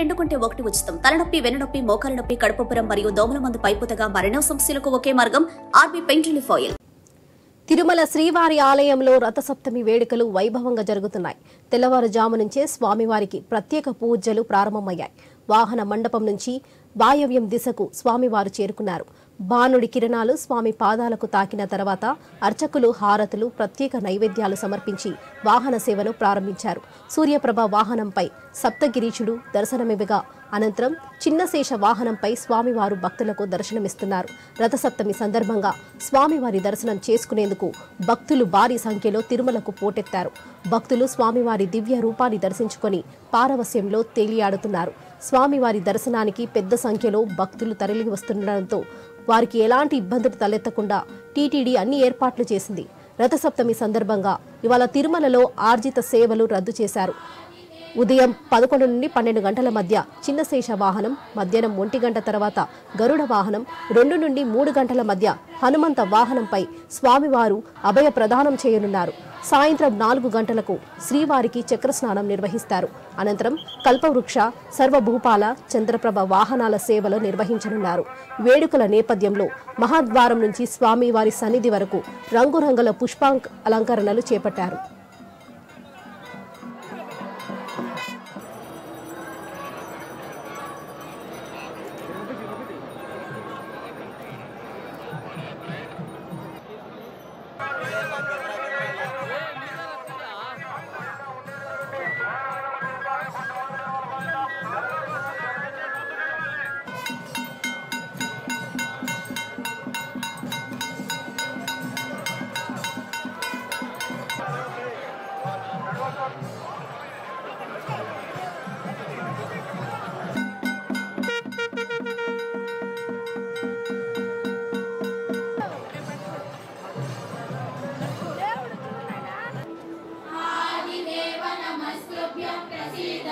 2 కొంటే 1 ఉచితం. తలనొప్పి, వెన్నునొప్పి, మోకాల నొప్పి, కడుపుబ్బరం మరియు దోమల మందు పైపుతగా మరెన్నో సమస్యలకు ఒకే మార్గం RB pain relief oil. Tirumala శ్రీవారి ఆలయంలో రథసప్తమి వేడుకలు వైభవంగా జరుగుతున్నాయి. తెల్లవారుజాము నుంచే స్వామివారికి ప్రత్యేక పూజలు ప్రారంభమయ్యాయి. వాహన మండపం నుంచి వాయవ్యం దిశకు స్వామివారు చేరుకున్నారు. బాణుడి కిరణాలు స్వామి పాదాలకు తాకిన తర్వాత అర్చకులు హారతులు, ప్రత్యేక నైవేద్యాలు సమర్పించి వాహన సేవను ప్రారంభించారు. సూర్యప్రభ వాహనంపై సప్తగిరీశుడు దర్శనమివ్వగా అనంతరం చిన్నశేష వాహనంపై స్వామివారు భక్తులకు దర్శనమిస్తున్నారు. రథసప్తమి సందర్భంగా స్వామివారి దర్శనం చేసుకునేందుకు భక్తులు భారీ సంఖ్యలో తిరుమలకు పోటెత్తారు. భక్తులు స్వామివారి దివ్య రూపాన్ని దర్శించుకొని పారవస్యంలో తేలియాడుతున్నారు. స్వామివారి దర్శనానికి పెద్ద సంఖ్యలో భక్తులు తరలి వస్తుండటంతో వారికి ఎలాంటి ఇబ్బందులు తలెత్తకుండా టీటీడీ అన్ని ఏర్పాట్లు చేసింది. రథసప్తమి సందర్భంగా ఇవాళ తిరుమలలో ఆర్జిత సేవలు రద్దు చేశారు. ఉదయం 11 నుండి 12 గంటల మధ్య చిన్నశేష వాహనం, మధ్యాహ్నం 1 గంట తర్వాత గరుడ వాహనం, 2 నుండి 3 గంటల మధ్య హనుమంత వాహనంపై స్వామివారు అభయ ప్రదానం చేయనున్నారు. సాయంత్రం 4 గంటలకు శ్రీవారికి చక్రస్నానం నిర్వహిస్తారు. అనంతరం కల్పవృక్ష, సర్వభూపాల, చంద్రప్రభ వాహనాల సేవలు నిర్వహించనున్నారు. వేడుకల నేపథ్యంలో మహాద్వారం నుంచి స్వామివారి సన్నిధి వరకు రంగురంగుల అలంకరణలు చేపట్టారు. ఆదిదేవ నమస్తుభ్యం ప్రసీద